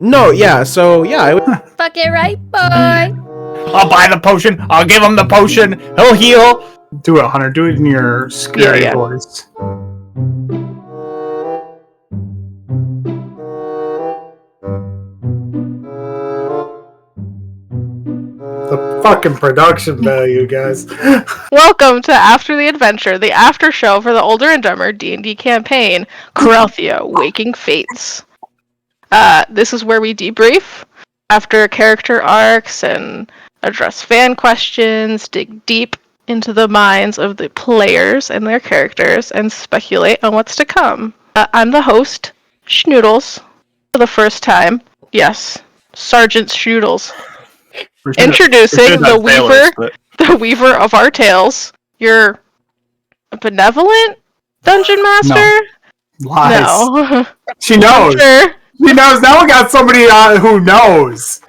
No, yeah, so, yeah, I would... Fuck it right, boy. I'll buy the potion. I'll give him the potion. He'll heal. Do it, Hunter. Do it in your scary voice. The fucking production value, guys. Welcome to After the Adventure, the after show for the Older and Dumber D&D campaign, Coralthea, Waking Fates. This is where we debrief after character arcs and address fan questions, dig deep into the minds of the players and their characters, and speculate on what's to come. I'm the host, SgtShnoodles, for the first time. Yes, Sergeant SgtShnoodles. Introducing the weaver of our tales, your benevolent dungeon master? No. Lies. No. She knows. Hunter. She knows. Now we got somebody who knows.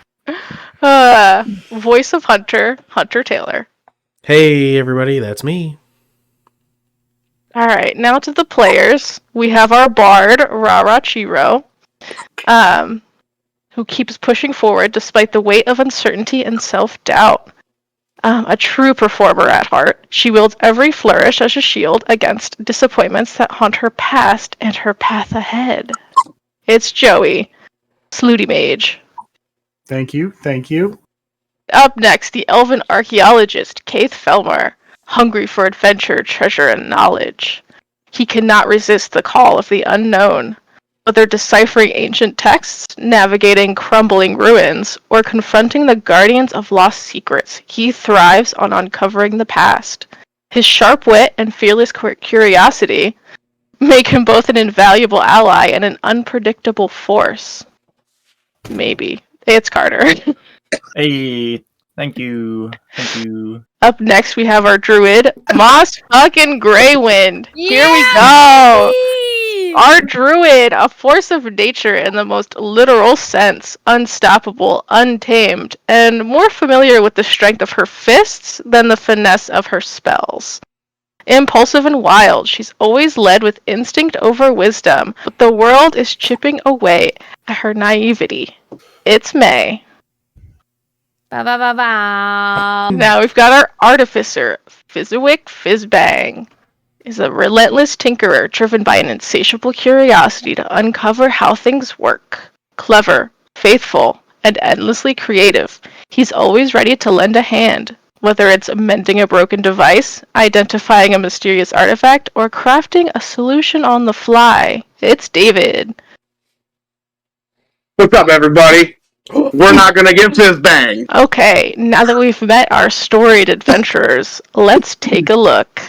Voice of Hunter Taylor. Hey, everybody, that's me. Alright, now to the players. We have our bard, RaRa Chiro, who keeps pushing forward despite the weight of uncertainty and self-doubt. A true performer at heart, she wields every flourish as a shield against disappointments that haunt her past and her path ahead. It's Joey, Slooty Mage. Thank you. Up next, the elven archaeologist, Kayth Felmor, hungry for adventure, treasure, and knowledge. He cannot resist the call of the unknown. Whether deciphering ancient texts, navigating crumbling ruins, or confronting the guardians of lost secrets, he thrives on uncovering the past. His sharp wit and fearless curiosity make him both an invaluable ally and an unpredictable force. Maybe. It's Carter. Hey, thank you. Up next, we have our druid, Moss fucking Greywind. Here we go. Our druid, a force of nature in the most literal sense, unstoppable, untamed, and more familiar with the strength of her fists than the finesse of her spells. Impulsive and wild, she's always led with instinct over wisdom, but the world is chipping away at her naivety. It's May. Now we've got our artificer, Fizziwick Fizzbang. Is a relentless tinkerer driven by an insatiable curiosity to uncover how things work. Clever, faithful, and endlessly creative, he's always ready to lend a hand, whether it's mending a broken device, identifying a mysterious artifact, or crafting a solution on the fly. It's David. What's up, everybody? We're not gonna give Fizzbang. Okay, now that we've met our storied adventurers, let's take a look.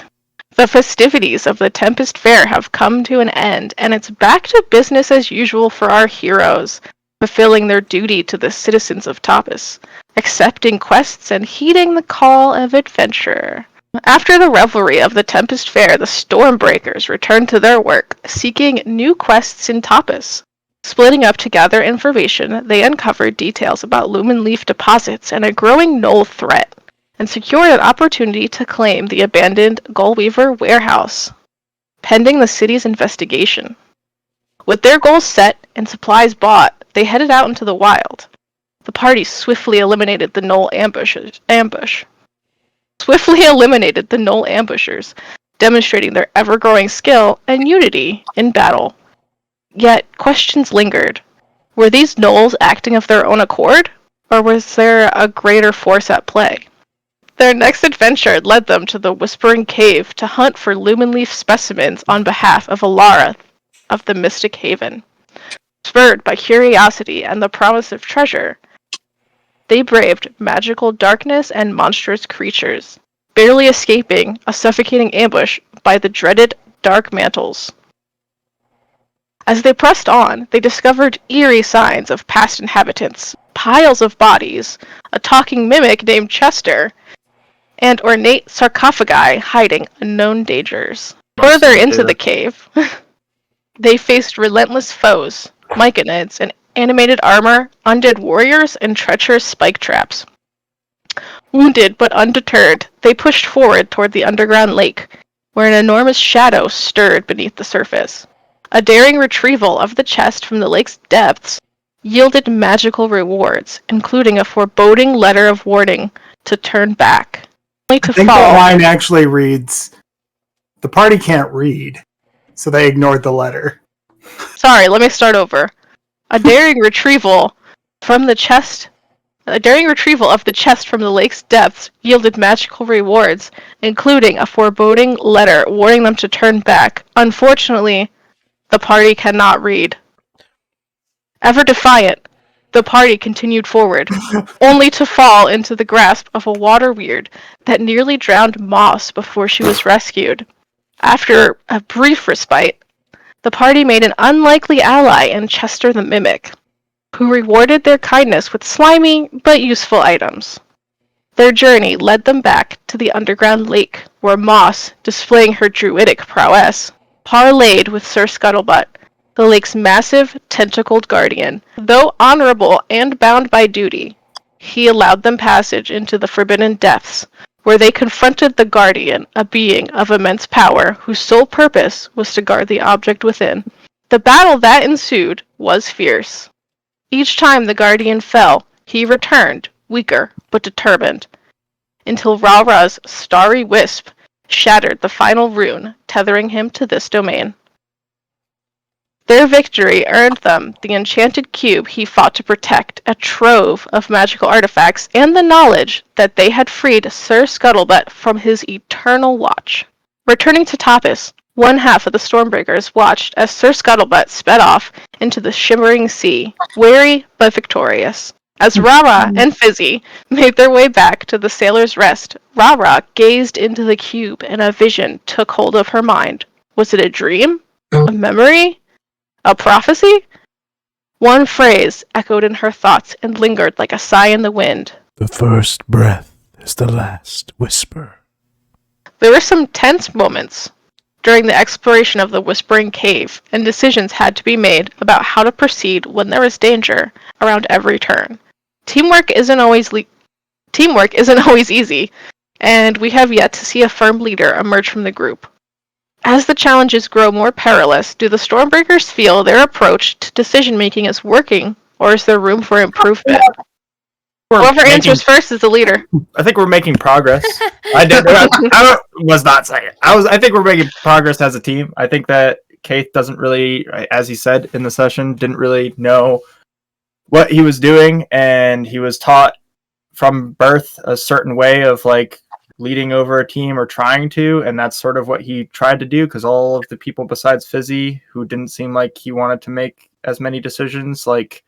The festivities of the Tempest Fair have come to an end, and it's back to business as usual for our heroes, fulfilling their duty to the citizens of Tapas, accepting quests and heeding the call of adventure. After the revelry of the Tempest Fair, the Stormbreakers return to their work, seeking new quests in Tapas. Splitting up to gather information, they uncovered details about lumen leaf deposits and a growing gnoll threat, and secured an opportunity to claim the abandoned Gullweaver warehouse, pending the city's investigation. With their goals set and supplies bought, they headed out into the wild. The party swiftly eliminated the gnoll ambushers, demonstrating their ever-growing skill and unity in battle. Yet, questions lingered. Were these gnolls acting of their own accord, or was there a greater force at play? Their next adventure led them to the Whispering Cave to hunt for lumen leaf specimens on behalf of Alara of the Mystic Haven. Spurred by curiosity and the promise of treasure, they braved magical darkness and monstrous creatures, barely escaping a suffocating ambush by the dreaded Dark Mantles. As they pressed on, they discovered eerie signs of past inhabitants, piles of bodies, a talking mimic named Chester, and ornate sarcophagi hiding unknown dangers. Further into the cave, they faced relentless foes, myconids in animated armor, undead warriors, and treacherous spike traps. Wounded but undeterred, they pushed forward toward the underground lake, where an enormous shadow stirred beneath the surface. A daring retrieval of the chest from the lake's depths yielded magical rewards, including a foreboding letter of warning to turn back, only to I think that fall. line actually reads, "The party can't read," so they ignored the letter. Sorry, let me start over. A daring retrieval of the chest from the lake's depths yielded magical rewards, including a foreboding letter warning them to turn back. Unfortunately, the party cannot read. Ever defiant, the party continued forward, only to fall into the grasp of a water weird that nearly drowned Moss before she was rescued. After a brief respite, the party made an unlikely ally in Chester the Mimic, who rewarded their kindness with slimy but useful items. Their journey led them back to the underground lake, where Moss, displaying her druidic prowess, parlayed with Sir Scuttlebutt, the lake's massive, tentacled guardian. Though honorable and bound by duty, he allowed them passage into the forbidden depths, where they confronted the Guardian, a being of immense power, whose sole purpose was to guard the object within. The battle that ensued was fierce. Each time the Guardian fell, he returned, weaker but determined, until RaRa's starry wisp shattered the final rune, tethering him to this domain. Their victory earned them the enchanted cube he fought to protect, a trove of magical artifacts, and the knowledge that they had freed Sir Scuttlebutt from his eternal watch. Returning to Tapas, one half of the Stormbreakers watched as Sir Scuttlebutt sped off into the shimmering sea, wary but victorious. As RaRa and Fizzi made their way back to the Sailor's Rest, RaRa gazed into the cube and a vision took hold of her mind. Was it a dream? A memory? A prophecy? One phrase echoed in her thoughts and lingered like a sigh in the wind. The first breath is the last whisper. There were some tense moments during the exploration of the Whispering Cave, and decisions had to be made about how to proceed when there was danger around every turn. Teamwork isn't always easy, and we have yet to see a firm leader emerge from the group. As the challenges grow more perilous, do the Stormbreakers feel their approach to decision-making is working, or is there room for improvement? Whoever answers first is the leader. I think we're making progress. I was not saying it. I think we're making progress as a team. I think that Kayth doesn't really, as he said in the session, didn't really know what he was doing, and he was taught from birth a certain way of like leading over a team or trying to, and that's sort of what he tried to do, because all of the people besides Fizzi, who didn't seem like he wanted to make as many decisions, like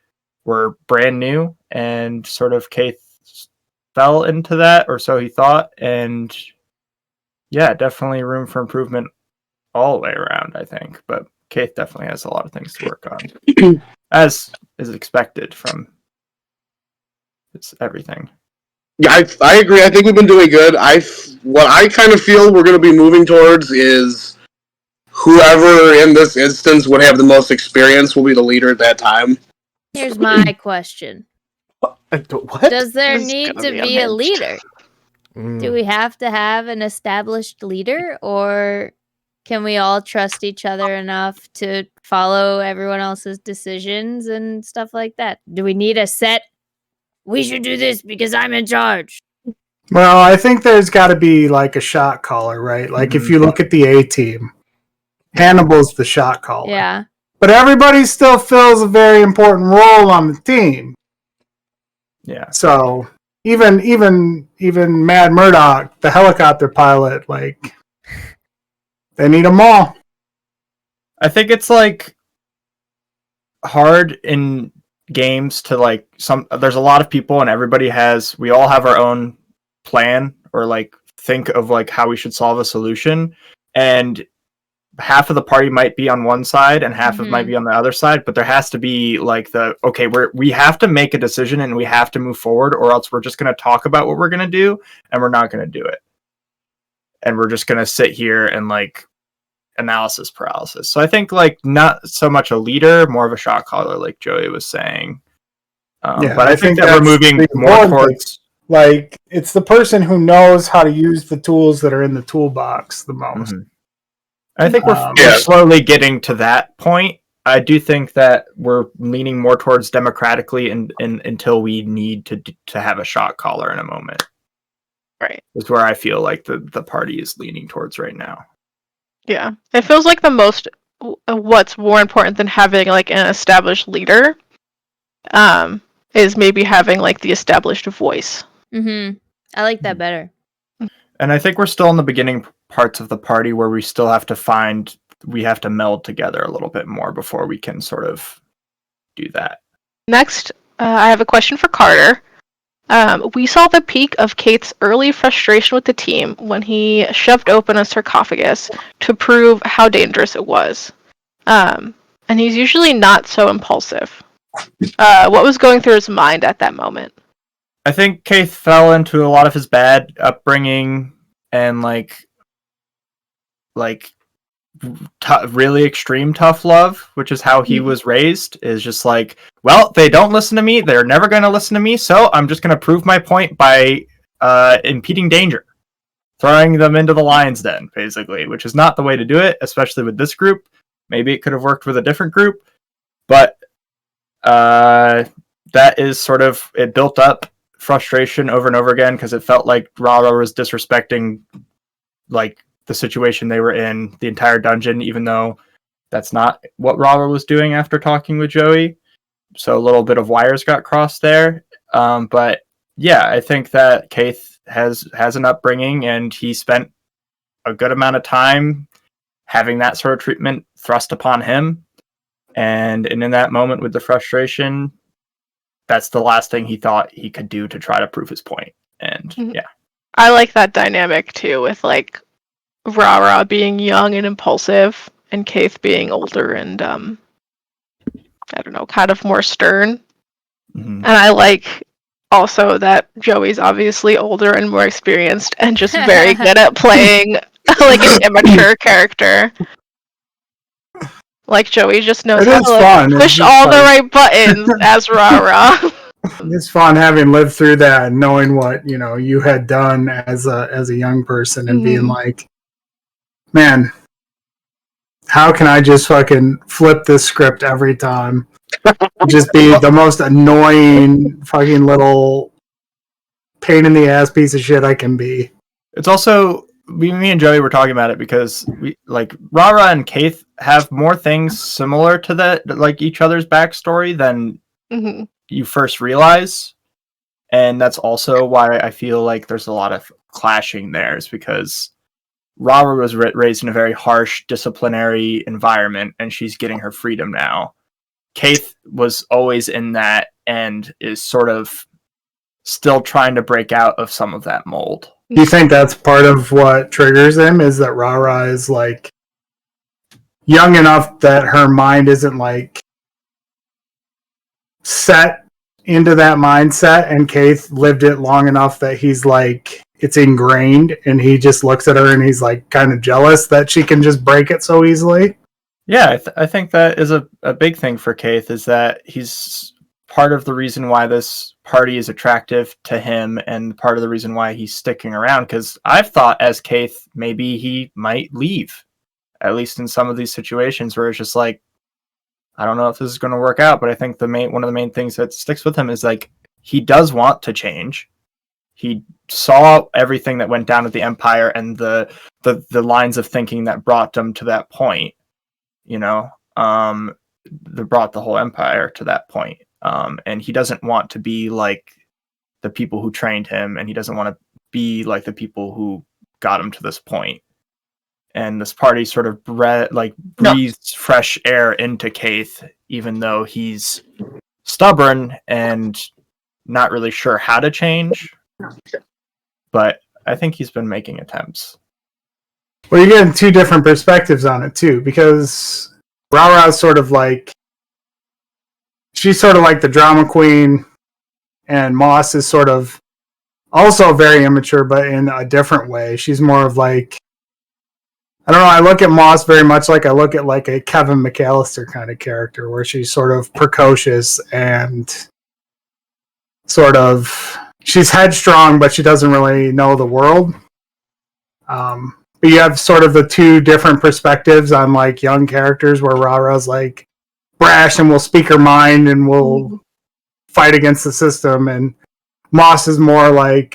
were brand new, and sort of Kayth fell into that, or so he thought. And yeah, definitely room for improvement all the way around, I think, but Kayth definitely has a lot of things to work on, as is expected from everything. Yeah, I agree. I think we've been doing good. What I kind of feel we're going to be moving towards is whoever in this instance would have the most experience will be the leader at that time. Here's my question. What? Does there This is need gonna to be be a unhinged. leader? Do we have to have an established leader, or can we all trust each other enough to follow everyone else's decisions and stuff like that? Do we need a set, we should do this because I'm in charge? Well, I think there's got to be like a shot caller, right? Like if you look at the A team, Hannibal's the shot caller. Yeah. But everybody still fills a very important role on the team. Yeah. So even Mad Murdoch, the helicopter pilot, like they need them all. I think it's like hard in games to like there's a lot of people and we all have our own plan, or like think of like how we should solve a solution, and half of the party might be on one side and half of it might be on the other side, but there has to be like we have to make a decision and we have to move forward, or else we're just going to talk about what we're going to do and we're not going to do it, and we're just going to sit here and like analysis paralysis. So I think like not so much a leader, more of a shot caller, like Joey was saying. But I think that we're moving more towards like it's the person who knows how to use the tools that are in the toolbox the most. I think we're slowly getting to that point, I do think that we're leaning more towards democratically until we need to have a shot caller in a moment. Right. Is where I feel like the party is leaning towards right now. Yeah. It feels like what's more important than having like an established leader is maybe having like the established voice. Mm-hmm. I like that better. And I think we're still in the beginning parts of the party where we still have to meld together a little bit more before we can sort of do that. Next, I have a question for Carter. We saw the peak of Kayth's early frustration with the team when he shoved open a sarcophagus to prove how dangerous it was. And he's usually not so impulsive. What was going through his mind at that moment? I think Kayth fell into a lot of his bad upbringing and really extreme tough love, which is how he was raised, is just like, well, they don't listen to me, they're never going to listen to me, so I'm just going to prove my point by impeding danger, throwing them into the lion's den, basically, which is not the way to do it, especially with this group. Maybe it could have worked with a different group, but that is sort of, it built up frustration over and over again because it felt like RaRa was disrespecting like the situation they were in the entire dungeon, even though that's not what RaRa was doing after talking with Joey. So a little bit of wires got crossed there. But yeah, I think that Kayth has an upbringing, and he spent a good amount of time having that sort of treatment thrust upon him. And in that moment with the frustration, that's the last thing he thought he could do to try to prove his point. And yeah. I like that dynamic too, with like RaRa being young and impulsive, and Kayth being older and I don't know, kind of more stern. Mm-hmm. And I like also that Joey's obviously older and more experienced and just very good at playing like an immature character. Like Joey just knows how to push all the right buttons as RaRa. It's fun having lived through that and knowing what you had done as a young person and being like, man, how can I just fucking flip this script every time? Just be the most annoying fucking little pain in the ass piece of shit I can be. It's also, me and Joey were talking about it because we like RaRa and Kayth have more things similar to that, like each other's backstory than you first realize. And that's also why I feel like there's a lot of clashing there, is because RaRa was raised in a very harsh disciplinary environment, and she's getting her freedom now. Kayth was always in that and is sort of still trying to break out of some of that mold. Do you think that's part of what triggers him, is that RaRa is like young enough that her mind isn't like set into that mindset, and Kayth lived it long enough that he's like, it's ingrained, and he just looks at her and he's like kind of jealous that she can just break it so easily? Yeah, I think that is a big thing for Kayth, is that he's part of the reason why this party is attractive to him, and part of the reason why he's sticking around, because I've thought as Kayth, maybe he might leave, at least in some of these situations where it's just like, I don't know if this is going to work out, but I think one of the main things that sticks with him is like, he does want to change. He saw everything that went down at the Empire and the lines of thinking that brought him to that point, that brought the whole Empire to that point. And he doesn't want to be like the people who trained him, and he doesn't want to be like the people who got him to this point. And this party sort of breathes fresh air into Kayth, even though he's stubborn and not really sure how to change. But I think he's been making attempts. Well, you're getting two different perspectives on it too, because RaRa is sort of like, she's sort of like the drama queen, and Moss is sort of also very immature, but in a different way. She's more of like, I don't know, I look at Moss very much like I look at like a Kevin McAllister kind of character, where she's sort of precocious and sort of, she's headstrong, but she doesn't really know the world. But you have sort of the two different perspectives on like young characters, where RaRa's like brash and will speak her mind and will fight against the system. And Moss is more like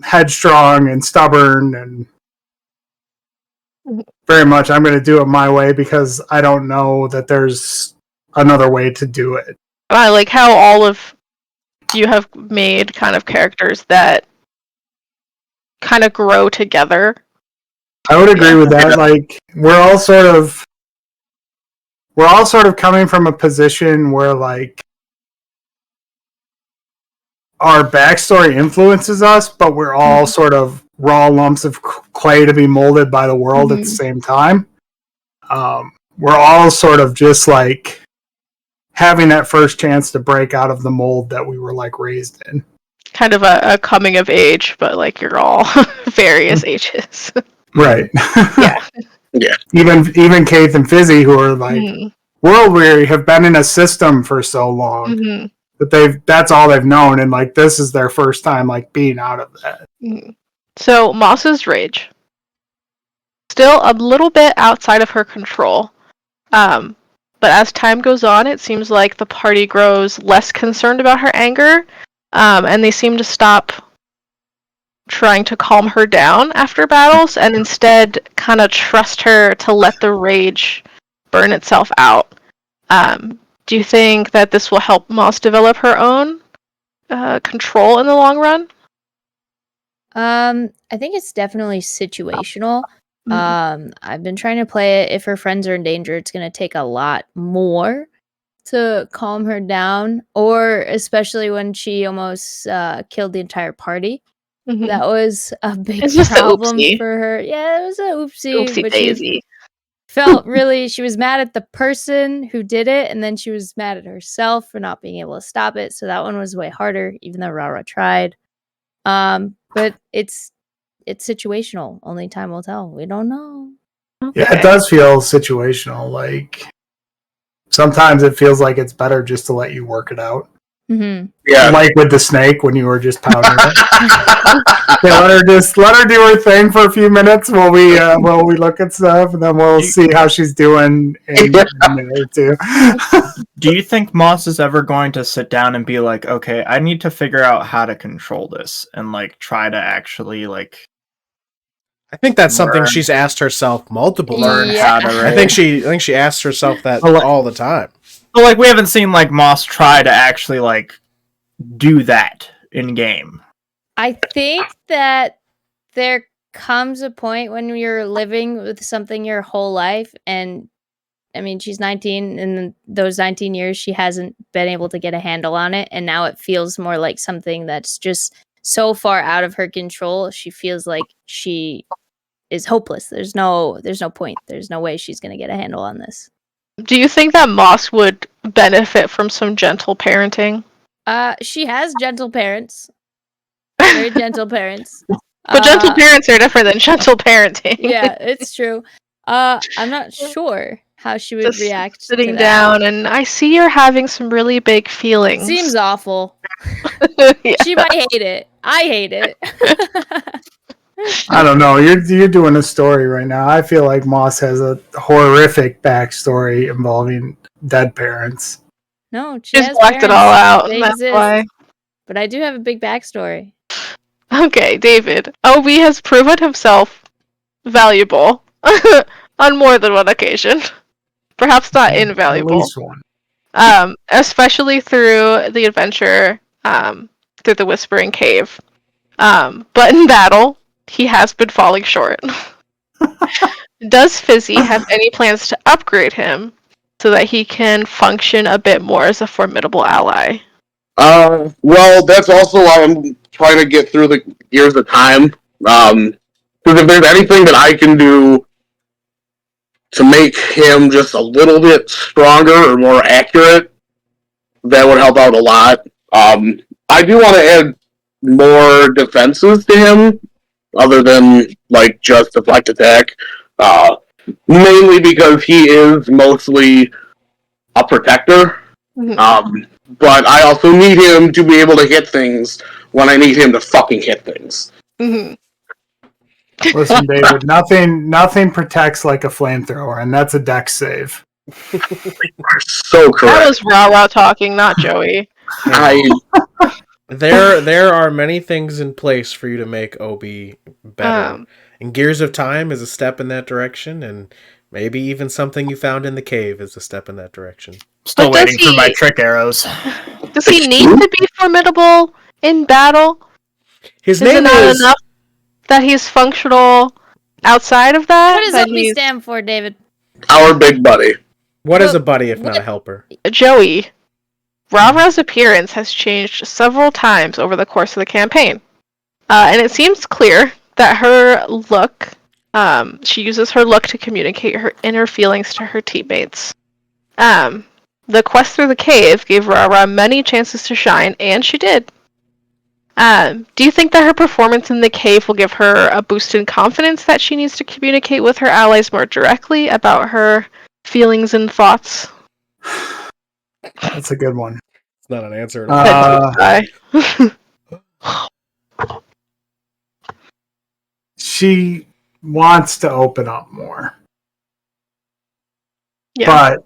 headstrong and stubborn and very much I'm going to do it my way because I don't know that there's another way to do it. I like how all of you have made kind of characters that kind of grow together. I would agree with that. Like we're all sort of coming from a position where like our backstory influences us, but we're all sort of raw lumps of clay to be molded by the world at the same time. We're all sort of just like having that first chance to break out of the mold that we were like raised in. Kind of a coming of age, but like you're all various ages. Right. Yeah. Even Kayth and Fizzi, who are like world weary, have been in a system for so long that that's all they've known, and like this is their first time like being out of that. So Moss's rage, still a little bit outside of her control. But as time goes on, it seems like the party grows less concerned about her anger, and they seem to stop trying to calm her down after battles, and instead kind of trust her to let the rage burn itself out. Do you think that this will help Moss develop her own control in the long run? I think it's definitely situational. I've been trying to play it. If her friends are in danger, it's going to take a lot more to calm her down, or especially when she almost killed the entire party. That was a big problem for her. Yeah, it was a oopsie. But daisy. she was mad at the person who did it, and then she was mad at herself for not being able to stop it. So that one was way harder, even though RaRa tried. But it's situational. Only time will tell. We don't know. Okay. Yeah, it does feel situational. Like sometimes it feels like it's better just to let you work it out. Yeah, like with the snake when you were just pounding it. Yeah, let her do her thing for a few minutes while we look at stuff, and then we'll see how she's doing in a minute or two. Do you think Moss is ever going to sit down and be like, okay, I need to figure out how to control this and like try to actually like? I think that's something she's asked herself multiple times. Yeah. I think she asks herself that all the time. But like we haven't seen like Moss try to actually like do that in game. I think that there comes a point when you're living with something your whole life, and I mean, she's 19, and in those 19 years, she hasn't been able to get a handle on it, and now it feels more like something that's just so far out of her control. She feels like she is hopeless. There's no point. There's no way she's going to get a handle on this. Do you think that Moss would benefit from some gentle parenting? She has gentle parents. Very gentle parents. But gentle parents are different than gentle parenting. Yeah, it's true. I'm not sure how she would Just react sitting to down, and I see you're having some really big feelings. Seems awful. Yeah. She might hate it. I hate it. I don't know. You're doing a story right now. I feel like Moss has a horrific backstory involving dead parents. No, she She's has blacked it parents. all out. They That's exist. why. But I do have a big backstory. Okay, David. OB has proven himself valuable on more than one occasion. Perhaps not At invaluable. least one. Especially through the adventure through the Whispering Cave. But in battle, he has been falling short. Does Fizzi have any plans to upgrade him so that he can function a bit more as a formidable ally? Well, that's also why I'm trying to get through the years of time. Because if there's anything that I can do to make him just a little bit stronger or more accurate, that would help out a lot. I do want to add more defenses to him, other than like just deflect attack. Mainly because he is mostly a protector. But I also need him to be able to hit things when I need him to fucking hit things. Listen, David, nothing protects like a flamethrower, and that's a dex save. Are so That correct. was RaRa talking, not Joey. I There are many things in place for you to make OB better. Um, And Gears of Time is a step in that direction, and maybe even something you found in the cave is a step in that direction. Still But does waiting for my he- trick arrows. Does he need to be formidable in battle? His Is it name not is enough that he's functional outside of that? What does that OB he's- stand for, David? our big buddy. What is Well, a buddy if not a what- helper? Joey, RaRa's appearance has changed several times over the course of the campaign. And it seems clear that her look, she uses her look to communicate her inner feelings to her teammates. The quest through the cave gave RaRa many chances to shine, and she did. Do you think that her performance in the cave will give her a boost in confidence that she needs to communicate with her allies more directly about her feelings and thoughts? That's a good one. It's not an answer at all. She wants to open up more, Yeah. but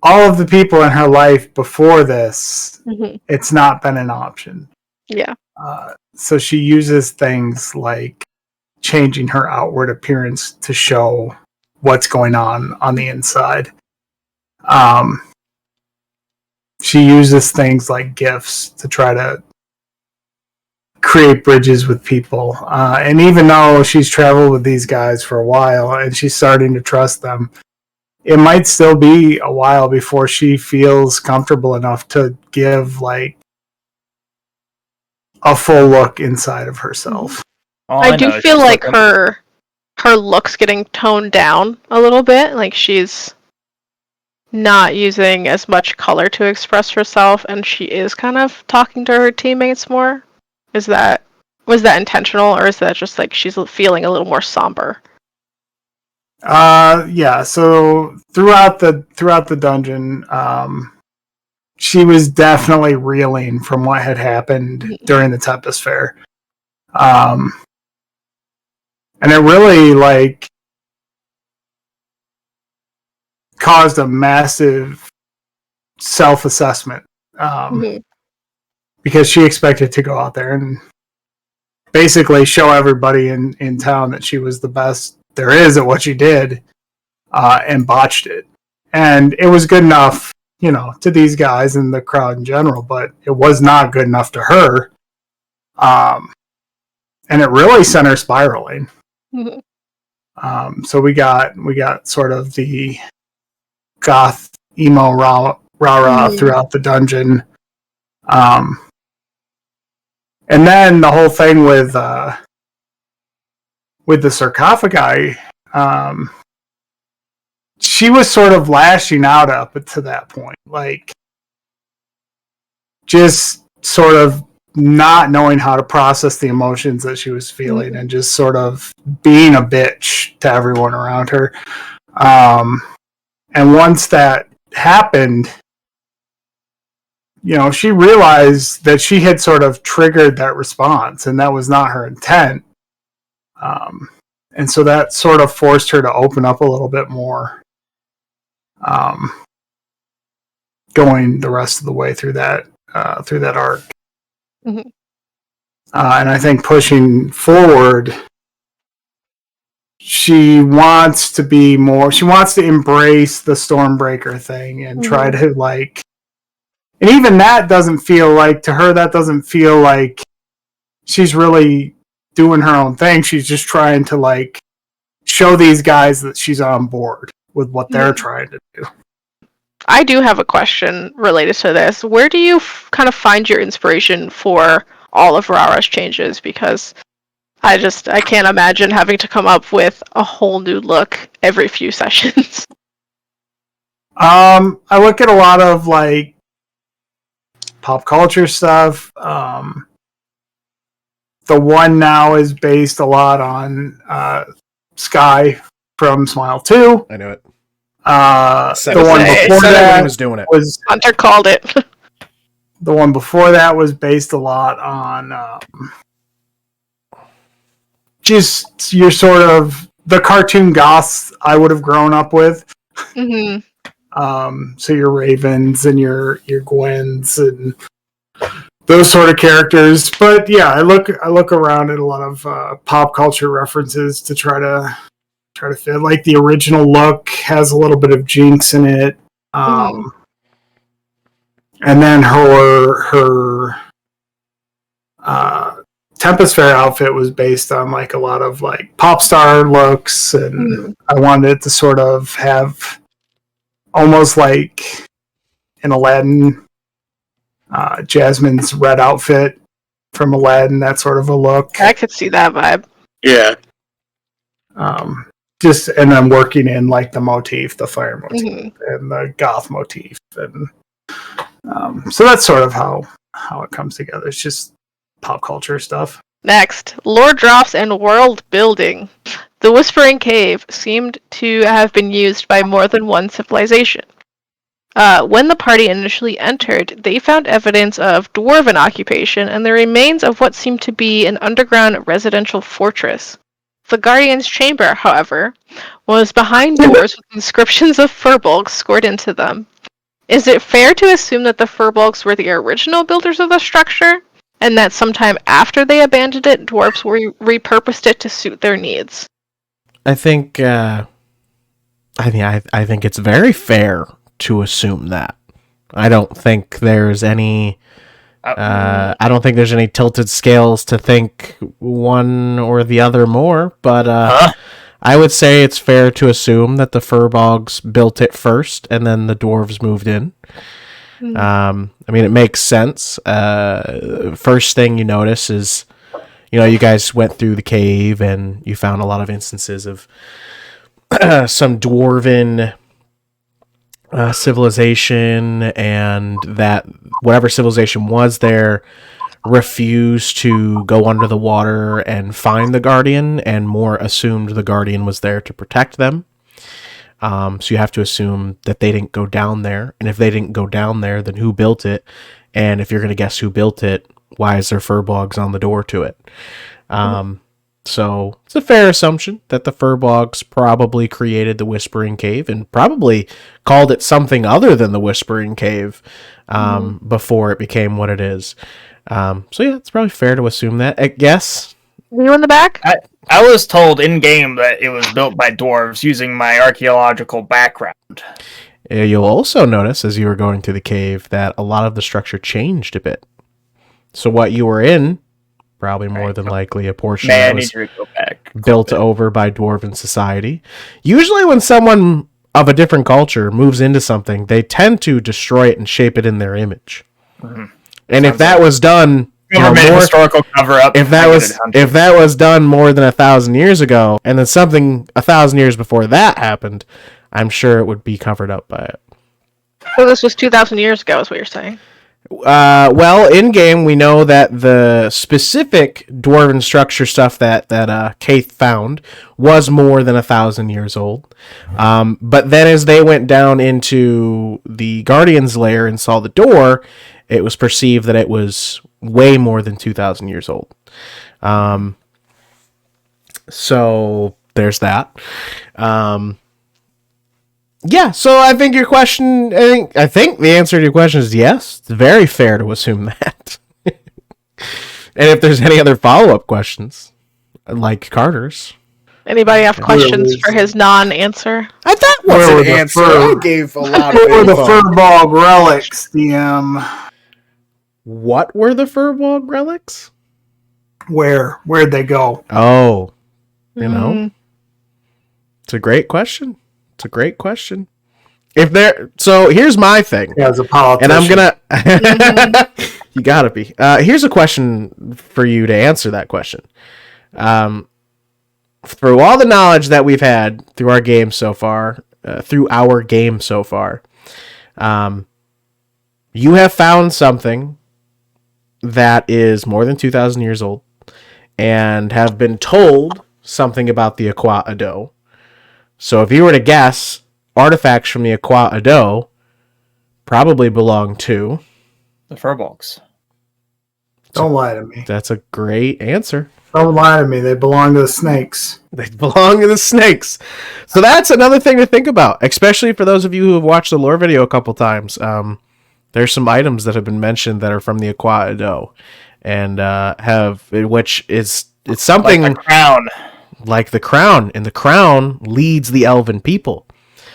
all of the people in her life before this, Mhm. it's not been an option. Yeah. So she uses things like changing her outward appearance to show what's going on the inside. She uses things like gifts to try to create bridges with people. And even though she's traveled with these guys for a while and she's starting to trust them, it might still be a while before she feels comfortable enough to give like a full look inside of herself. All I know do is feel she's like looking- her looks getting toned down a little bit. Like she's not using as much color to express herself, and she is kind of talking to her teammates more. Was that intentional, or is that just like she's feeling a little more somber? Yeah, so throughout the dungeon, she was definitely reeling from what had happened during the Tempest Fair. And it really like caused a massive self-assessment. Mhm. Because she expected to go out there and basically show everybody in town that she was the best there is at what she did, and botched it. And it was good enough, to these guys and the crowd in general, but it was not good enough to her. And it really sent her spiraling. Mhm. So we got sort of the goth emo RaRa throughout the dungeon. And then the whole thing with the sarcophagi, she was sort of lashing out up to that point, like just sort of not knowing how to process the emotions that she was feeling, and just sort of being a bitch to everyone around her. And once that happened, she realized that she had sort of triggered that response, and that was not her intent. And so that sort of forced her to open up a little bit more, going the rest of the way through that arc. Mhm. And I think pushing forward, she wants to be more. She wants to embrace the Stormbreaker thing and try to like. And even that doesn't feel like, to her, that doesn't feel like she's really doing her own thing. She's just trying to like show these guys that she's on board with what they're trying to do. I do have a question related to this. Where do you kind of find your inspiration for all of RaRa's changes? Because I can't imagine having to come up with a whole new look every few sessions. I look at a lot of like pop culture stuff. The one now is based a lot on Sky from Smile 2. I knew it. The one before Said it when he that was doing it. was Hunter called it. the one before that was based a lot on just your sort of the cartoon goths I would have grown up with. Mm-hmm. So your Ravens and your Gwens and those sort of characters. But yeah, I look around at a lot of pop culture references to try to fit. Like the original look has a little bit of Jinx in it. And then her Tempest Fair outfit was based on like a lot of like pop star looks, and I wanted it to sort of have almost like an Aladdin, Jasmine's red outfit from Aladdin, that sort of a look. I could see that vibe. Yeah. And I'm working in like the motif, the fire motif, and the goth motif, and so that's sort of how it comes together. It's just pop culture stuff. Next, lore drops and world building. The Whispering Cave seemed to have been used by more than one civilization. When the party initially entered, they found evidence of dwarven occupation and the remains of what seemed to be an underground residential fortress. The Guardian's Chamber, however, was behind doors with inscriptions of furbolgs scored into them. Is it fair to assume that the furbolgs were the original builders of the structure, and that sometime after they abandoned it, dwarves repurposed it to suit their needs? I think I think it's very fair to assume that. I don't think there's any tilted scales to think one or the other more, but I would say it's fair to assume that the Furbolgs built it first and then the dwarves moved in. I mean, it makes sense. First thing you notice is, you guys went through the cave and you found a lot of instances of some dwarven civilization, and that whatever civilization was there refused to go under the water and find the Guardian, and more assumed the Guardian was there to protect them. So you have to assume that they didn't go down there, and if they didn't go down there, then who built it? And if you're going to guess who built it, why is there furbolgs on the door to it? So it's a fair assumption that the Furbolgs probably created the Whispering Cave and probably called it something other than the Whispering Cave before it became what it is. So yeah, it's probably fair to assume that. I guess. You in the back? I was told in game that it was built by dwarves using my archaeological background. You'll also notice as you were going through the cave that a lot of the structure changed a bit. So what you were in, probably more than likely a portion that was built over by dwarven society. Usually when someone of a different culture moves into something, they tend to destroy it and shape it in their image. And if that was done, historical cover-up. If that was done more than 1,000 years ago, and then something 1,000 years before that happened, I'm sure it would be covered up by it. So this was 2,000 years ago, is what you're saying? Well, in game we know that the specific dwarven structure stuff that Kayth found was more than 1,000 years old. But then as they went down into the Guardian's lair and saw the door, it was perceived that it was way more than 2,000 years old. So there's that. Yeah, so I think your question, I think the answer to your question is yes. It's very fair to assume that. And if there's any other follow-up questions, like Carter's. Anybody have questions for his non-answer? That was an answer. I gave a lot of Where were the Furbog relics, DM? What were the Furbog relics? Where'd they go? Oh, it's a great question. It's a great question. So here's my thing. Yeah, as a politician. And I'm gonna. You gotta be. Here's a question for you to answer that question. Through all the knowledge that we've had through our game so far, you have found something that is more than 2,000 years old, and have been told something about the Aqua Ado. So if you were to guess, artifacts from the Aqua Ado probably belong to the Furbolgs. Don't lie to me. That's a great answer. Don't lie to me. They belong to the snakes. They belong to the snakes. So that's another thing to think about, especially for those of you who have watched the lore video a couple times. There's some items that have been mentioned that are from the Aqua Edo, and it's something Like the crown. like the crown, and the crown leads the elven people.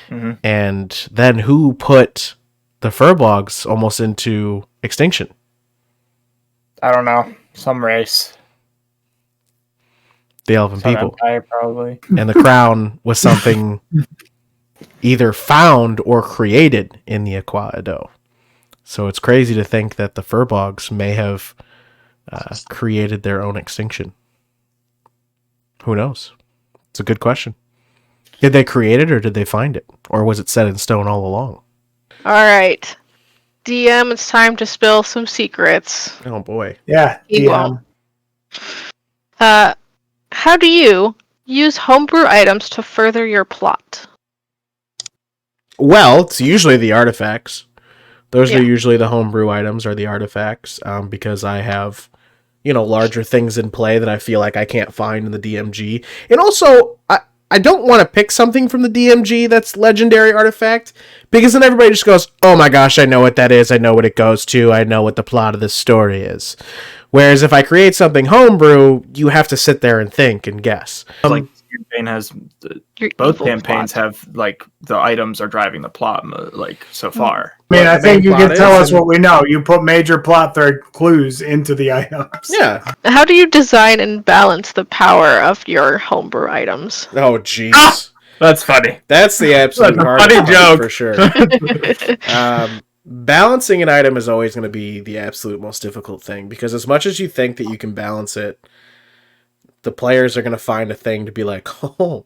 Mm-hmm. And then who put the furbolgs almost into extinction? I don't know. Some race. The elven Some people. empire, probably. And the crown was something either found or created in the Aqua Edo. So it's crazy to think that the furbolgs may have created their own extinction. Who knows? It's a good question. Did they create it or did they find it? Or was it set in stone all along? All right. DM, it's time to spill some secrets. Oh boy. Yeah. He won't. How do you use homebrew items to further your plot? Well, it's usually the artifacts. Those Yeah. are usually the homebrew items or the artifacts, because I have, larger things in play that I feel like I can't find in the DMG. And also, I don't want to pick something from the DMG that's legendary artifact, because then everybody just goes, oh my gosh, I know what that is, I know what it goes to, I know what the plot of this story is. Whereas if I create something homebrew, you have to sit there and think and guess. Like campaign has Your both evil campaigns plot. have like the items are driving the plot so far. I mean, I What the think main you can plot tell is, us what we know. You put major plot thread clues into the items. Yeah. How do you design and balance the power of your homebrew items? Oh, jeez. That's funny. That's the absolute That's a hard funny part joke. for sure. Balancing an item is always going to be the absolute most difficult thing, because as much as you think that you can balance it, the players are going to find a thing to be like, oh,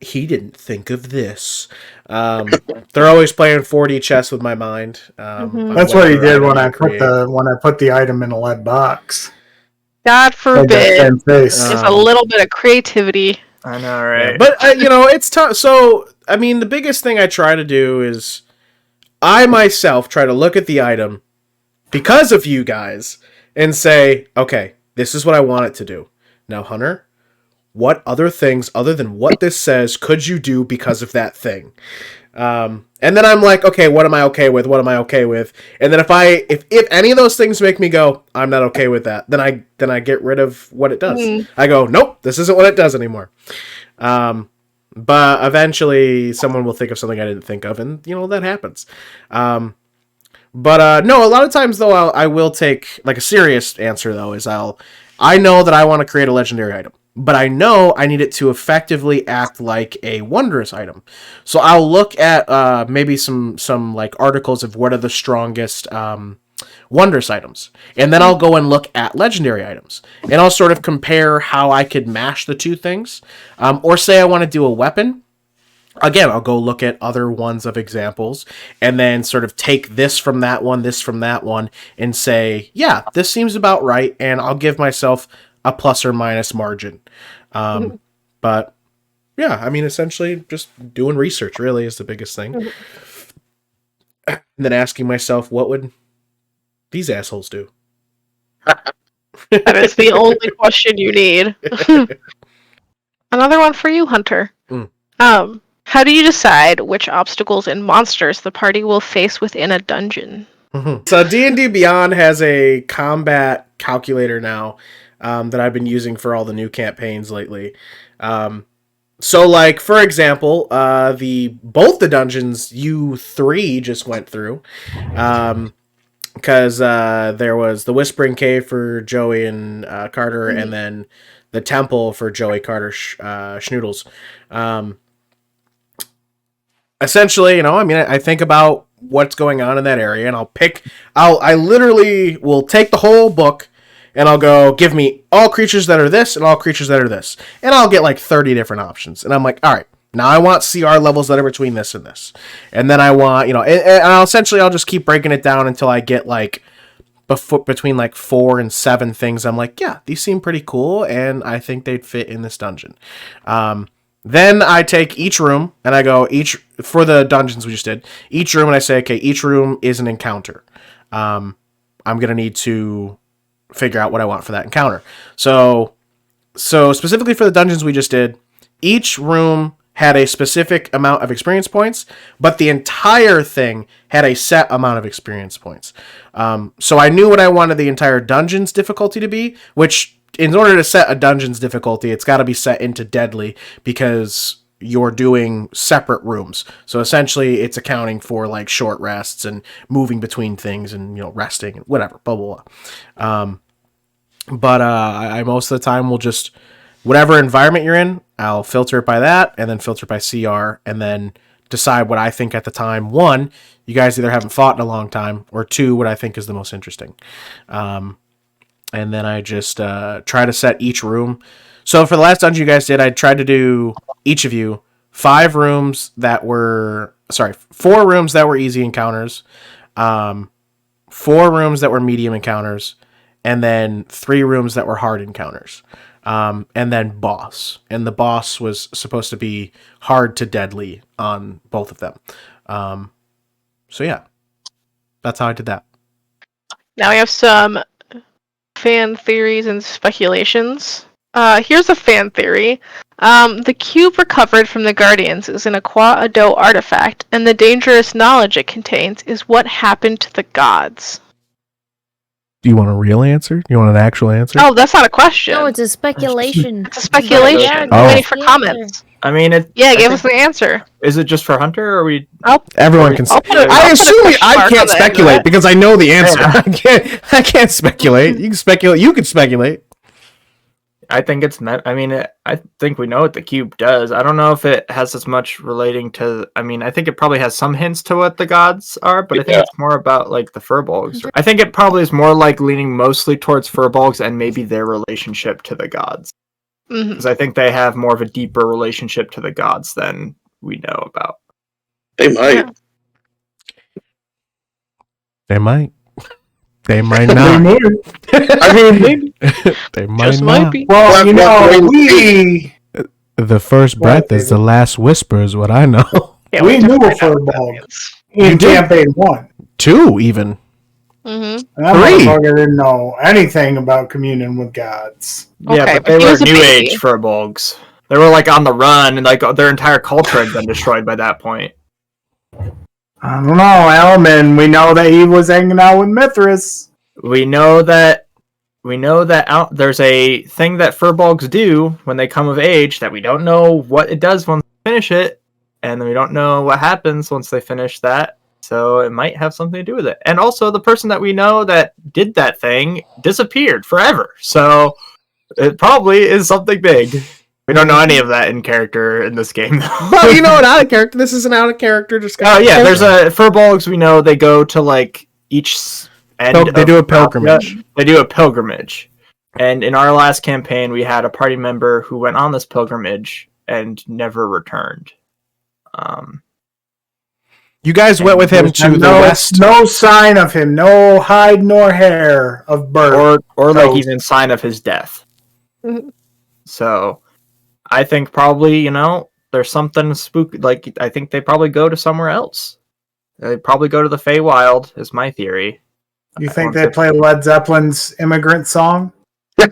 he didn't think of this. They're always playing 4D chess with my mind. Mhm. on That's what he whatever did when item I you put create. the item in a lead box. God Like that forbid. same face. Just a little bit of creativity. I know, Yeah, right? but it's tough. So, I mean, the biggest thing I try to do is I myself try to look at the item because of you guys and say, okay, this is what I want it to do. Now, Hunter, what other things other than what this says could you do because of that thing? And then I'm like, okay, what am I okay with? What am I okay with? And then if any of those things make me go, I'm not okay with that, then I get rid of what it does. Mm. I go, nope, this isn't what it does anymore. But eventually someone will think of something I didn't think of, and that happens. No, a lot of times though, I will take like a serious answer though is I know that I want to create a legendary item, but I know I need it to effectively act like a wondrous item. So I'll look at maybe some like articles of what are the strongest wondrous items, and then I'll go and look at legendary items, and I'll sort of compare how I could mash the two things. Or say I want to do a weapon. Again, I'll go look at other ones of examples and then sort of take this from that one, and say, yeah, this seems about right, and I'll give myself a plus or minus margin. But yeah, I mean, essentially just doing research really is the biggest thing. And then asking myself, what would these assholes do? That is the only question you need. Another one for you, Hunter. Mm. How do you decide which obstacles and monsters the party will face within a dungeon? So D&D Beyond has a combat calculator now that I've been using for all the new campaigns lately. So, like, for example, both the dungeons you three just went through, because there was the Whispering Cave for Joey and Carter, and then the Temple for Joey, Carter, Schnoodles. Essentially, I think about what's going on in that area, and I literally will take the whole book, and I'll go, give me all creatures that are this, and all creatures that are this. And I'll get like 30 different options. And I'm like, all right, now I want CR levels that are between this and this. And then I want, and I'll just keep breaking it down until I get like between like 4 and 7 things. I'm like, yeah, these seem pretty cool, and I think they'd fit in this dungeon. Then I take each room, and I go for the dungeons we just did, each room, and I say, okay, each room is an encounter. I'm going to need to figure out what I want for that encounter. So so specifically for the dungeons we just did, each room had a specific amount of experience points, but the entire thing had a set amount of experience points. So I knew what I wanted the entire dungeon's difficulty to be, which in order to set a dungeon's difficulty, it's got to be set into deadly because you're doing separate rooms. So essentially it's accounting for like short rests and moving between things and, resting and whatever, blah, blah, blah. But I most of the time will just, whatever environment you're in, I'll filter it by that and then filter it by CR and then decide what I think at the time. 1, you guys either haven't fought in a long time, or 2, what I think is the most interesting. And then I just try to set each room. So for the last dungeon you guys did, I tried to do each of you 4 rooms that were easy encounters, 4 rooms that were medium encounters, and then 3 rooms that were hard encounters. And then boss. And the boss was supposed to be hard to deadly on both of them. So yeah, that's how I did that. Now we have some fan theories and speculations. Here's a fan theory. The cube recovered from the Guardians is an Aqua Ado artifact, and the dangerous knowledge it contains is what happened to the gods. Do you want a real answer? You want an actual answer? Oh, that's not a question. No, it's a speculation. It's a speculation. Yeah, I'm Oh. waiting for comments. I mean, Give us the answer. Is it just for Hunter, or are we? Everyone can. I'll put a- I I'll put a assume question I mark can't on the end of speculate that. because I know the answer. Yeah. I can't speculate. You can speculate. You can speculate. I think it's I think we know what the cube does. I don't know if it has as much relating to. I mean, I think it probably has some hints to what the gods are, but I think it's more about like the furbolgs. I think it probably is more like leaning mostly towards furbolgs and maybe their relationship to the gods, Mhm. because I think they have more of a deeper relationship to the gods than we know about. They might. They might. They might They not. might. I mean, They might Just not. might be. well, we The first breath is the last whisper, is what I know. Yeah, we knew definitely a know what that furball means. in You did? campaign 1. 2 even. Mhm. And that 3. motherfucker didn't know anything about communion with gods. Yeah, Okay, but but they he were was a new baby. age furbolgs. They were like on the run, and like their entire culture had been destroyed by that point. I don't know, Elman. We know that he was hanging out with Mithras. We know that there's a thing that furbolgs do when they come of age that we don't know what it does once they finish it, and we don't know what happens once they finish that. So it might have something to do with it. And also, the person that we know that did that thing disappeared forever. So it probably is something big. We don't know any of that in character in this game. Well, you know what? Out of character. This is an out of character discussion. Oh yeah, there's a furbolgs. We know they go to like each end. They do a of pilgrimage. They do a pilgrimage, and in our last campaign, we had a party member who went on this pilgrimage and never returned. You guys went with him to the west. No sign of him. No hide nor hair of birth. or like So- even sign of his death. Mhm. So, I think probably there's something spooky. Like I think they probably go to somewhere else. They probably go to the Feywild, is my theory. You think they play Led Zeppelin's "Immigrant Song"? Yeah.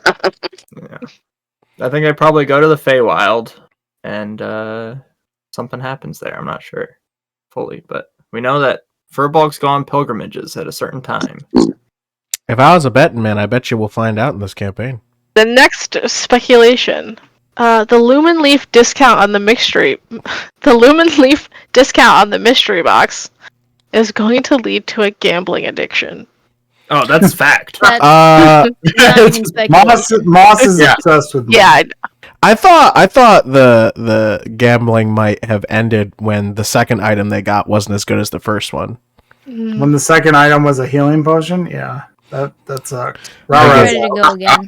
I think they probably go to the Feywild, and something happens there. I'm not sure fully, but we know that furbolgs go on pilgrimages at a certain time. If I was a betting man, I bet you we'll find out in this campaign. The next speculation. The Lumen Leaf discount on the mystery box is going to lead to a gambling addiction. Oh, that's fact. That's Uh, not even speculation. Moss is Yeah. obsessed with money. Yeah, I thought the gambling might have ended when the second item they got wasn't as good as the first one. When the second item was a healing potion, yeah, that sucked. I'm Right. ready to go again.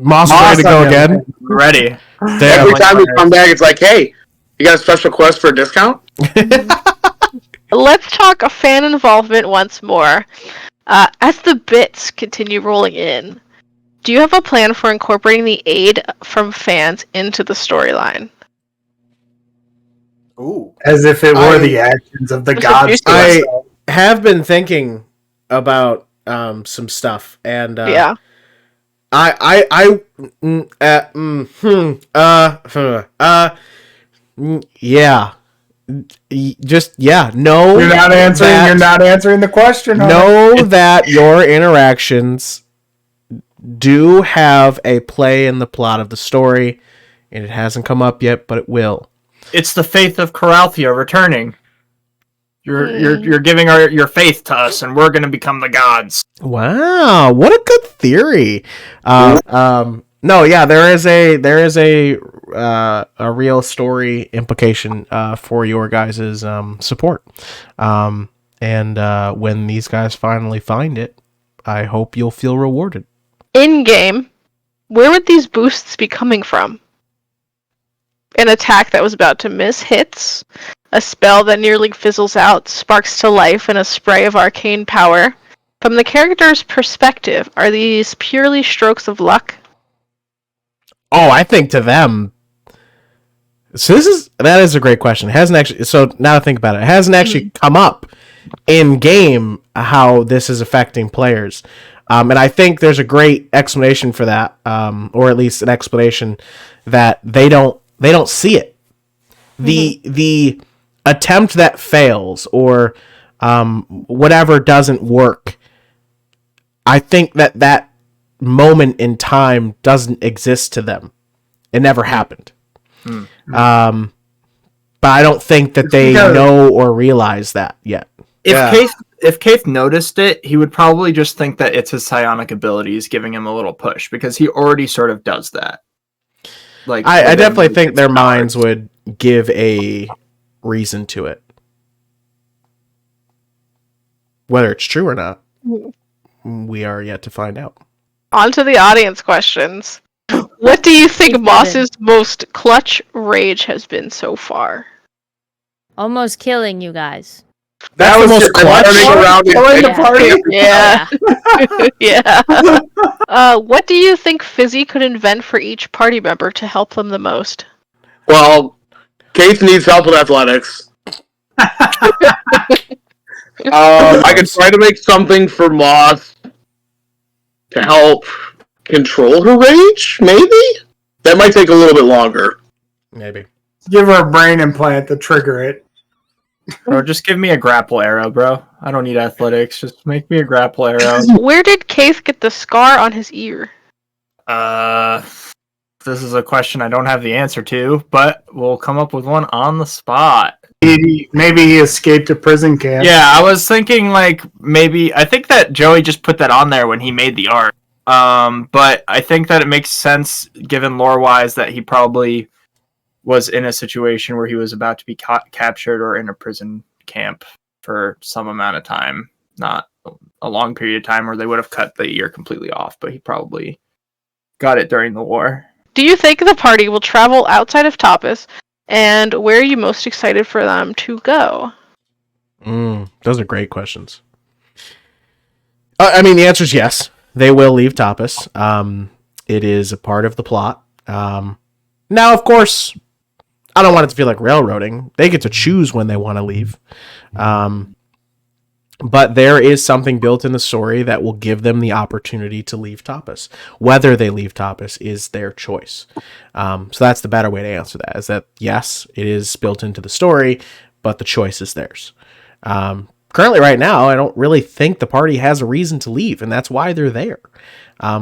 Moss is ready to go again. Ready. Damn. Every time we come back, it's like, hey, you got a special quest for a discount? let's talk fan involvement once more. As the bits continue rolling in, do you have a plan for incorporating the aid from fans into the storyline? Ooh. As if it were the actions of the gods. I have been thinking about some stuff, and Yeah. Yeah. Just no. You're not answering. You're not answering the question. Know that your interactions do have a play in the plot of the story, and it hasn't come up yet, but it will. It's the faith of Coralthea returning. You're giving your faith to us, and we're going to become the gods. Wow, what a good theory. No, yeah, there is a real story implication for your guys' support. And when these guys finally find it, I hope you'll feel rewarded. In game, where would these boosts be coming from? An attack that was about to miss hits, a spell that nearly fizzles out, sparks to life in a spray of arcane power. From the character's perspective, are these purely strokes of luck? Oh, I think to them. So that is a great question. It hasn't actually. So now to think about it, it hasn't actually come up in game how this is affecting players, and I think there's a great explanation for that, or at least an explanation that they don't see it. The attempt that fails or whatever doesn't work. I think that moment in time doesn't exist to them. It never happened. But I don't think that they know or realize that yet. If Kayth noticed it, he would probably just think that it's his psionic abilities giving him a little push, because he already sort of does that. Like I definitely think their minds would give a reason to it. Whether it's true or not, we are yet to find out. On to the audience questions. What do you think Moss's most clutch rage has been so far? Almost killing you guys. That was most clutch. Killing the party. Yeah. Yeah. What do you think Fizzi could invent for each party member to help them the most? Well, Kayth needs help with athletics. I could try to make something for Moss to help control her rage, maybe? That might take a little bit longer. Maybe. Give her a brain implant to trigger it. Bro, just give me a grapple arrow, bro. I don't need athletics. Just make me a grapple arrow. Where did Kayth get the scar on his ear? This is a question I don't have the answer to, but we'll come up with one on the spot. Maybe he escaped a prison camp. Yeah, I was thinking I think that Joey just put that on there when he made the art. But I think that it makes sense, given lore-wise, that he probably was in a situation where he was about to be captured or in a prison camp for some amount of time. Not a long period of time, or they would have cut the ear completely off, but he probably got it during the war. Do you think the party will travel outside of Tapas, and where are you most excited for them to go? Those are great questions. I mean, the answer is yes. They will leave Tapas. It is a part of the plot. Now, of course, I don't want it to feel like railroading. They get to choose when they want to leave. But there is something built in the story that will give them the opportunity to leave Tapas. Whether they leave Tapas is their choice. So that's the better way to answer that, is that, yes, it is built into the story, but the choice is theirs. Currently, right now, I don't really think the party has a reason to leave, and that's why they're there.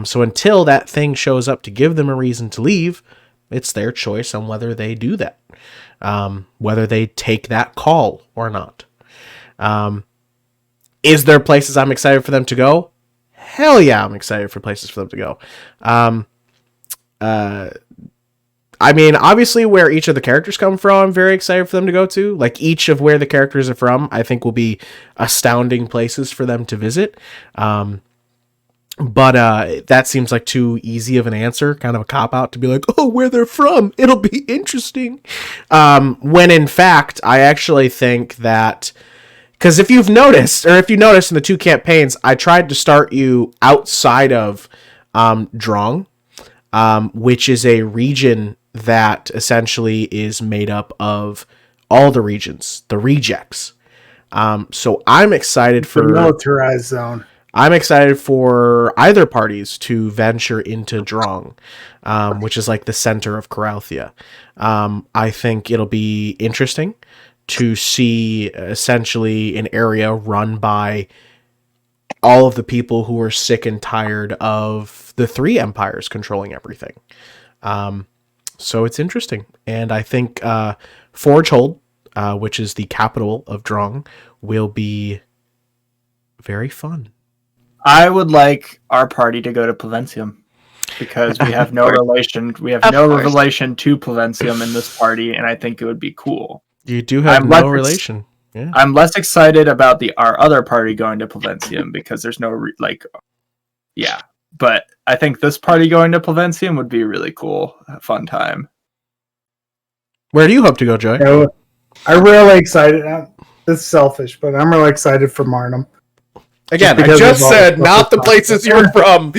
So until that thing shows up to give them a reason to leave, it's their choice on whether they do that. Whether they take that call or not. Is there places I'm excited for them to go? Hell yeah, I'm excited for places for them to go. I mean, obviously, where each of the characters come from, I'm very excited for them to go to. Like, each of where the characters are from, I think will be astounding places for them to visit. But that seems like too easy of an answer, kind of a cop-out to be like, oh, where they're from, it'll be interesting. When in fact, I actually think that, because if you noticed in the two campaigns, I tried to start you outside of Drong, which is a region that essentially is made up of all the regions, the rejects. So I'm excited for the militarized zone. I'm excited for either parties to venture into Drong, which is like the center of Coralthea. I think it'll be interesting to see essentially an area run by all of the people who are sick and tired of the three empires controlling everything. So it's interesting. And I think Forgehold, which is the capital of Drong, will be very fun. I would like our party to go to Plevencium because we have no relation. We have no relation to Plevencium in this party, and I think it would be cool. You do have no relation. Yeah. I'm less excited about our other party going to Plevencium because there's no yeah. But I think this party going to Plevencium would be really cool, a fun time. Where do you hope to go, Joey? I'm really excited. It's selfish, but I'm really excited for Marnum. Again, I just said not the places you're from.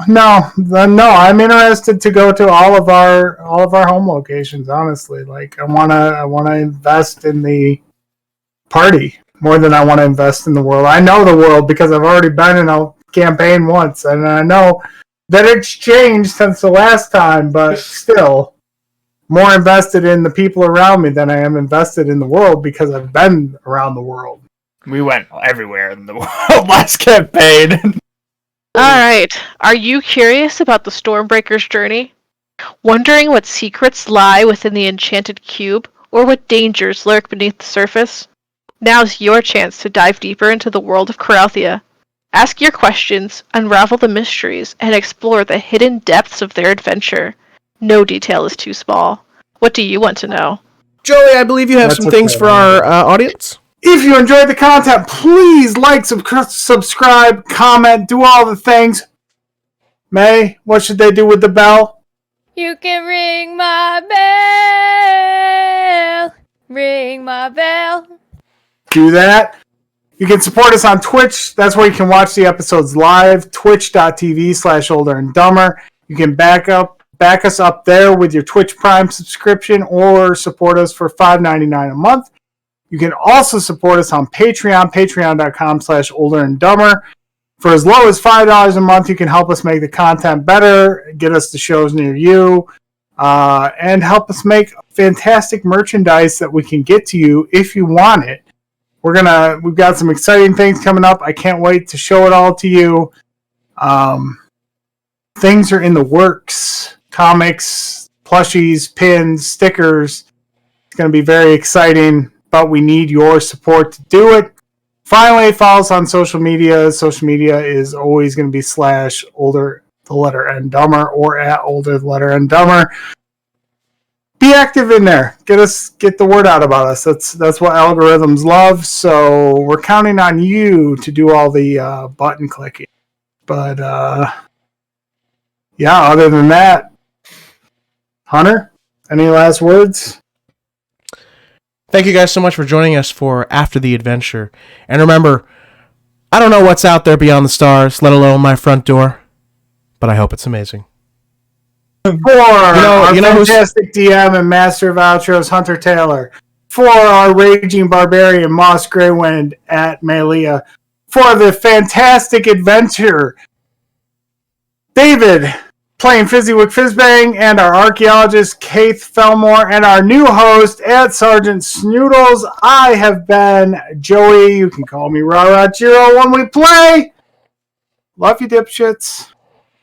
No, I'm interested to go to all of our home locations. Honestly, like I wanna invest in the party more than I want to invest in the world. I know the world because I've already been in a campaign once, and I know that it's changed since the last time. But still, more invested in the people around me than I am invested in the world because I've been around the world. We went everywhere in the world last campaign. Alright, are you curious about the Stormbreaker's journey? Wondering what secrets lie within the enchanted cube, or what dangers lurk beneath the surface? Now's your chance to dive deeper into the world of Coralthea. Ask your questions, unravel the mysteries, and explore the hidden depths of their adventure. No detail is too small. What do you want to know? Joey, I believe you have some things for our audience. If you enjoyed the content, please like, subscribe, comment, do all the things. May, what should they do with the bell? You can ring my bell. Ring my bell. Do that. You can support us on Twitch. That's where you can watch the episodes live. Twitch.tv/olderandDumber. You can back us up there with your Twitch Prime subscription or support us for $5.99 a month. You can also support us on Patreon, patreon.com/olderandDumber. For as low as $5 a month, you can help us make the content better, get us the shows near you, and help us make fantastic merchandise that we can get to you if you want it. We've got some exciting things coming up. I can't wait to show it all to you. Things are in the works. Comics, plushies, pins, stickers. It's going to be very exciting. But we need your support to do it. Finally, follow us on social media. Social media is always going to be /older_and_dumber or @older_and_dumber. Be active in there. Get the word out about us. That's what algorithms love. So we're counting on you to do all the button clicking. But yeah, other than that, Hunter, any last words? Thank you guys so much for joining us for After the Adventure. And remember, I don't know what's out there beyond the stars, let alone my front door, but I hope it's amazing. For our fantastic DM and master of outros, Hunter Taylor. For our raging barbarian, Moss Greywind at Malia. For the fantastic adventure, David playing Fizziwick Fizzbang, and our archaeologist, Kayth Felmor, and our new host at SgtShnoodles. I have been Joey. You can call me RaRa Chiro when we play. Love you, dipshits.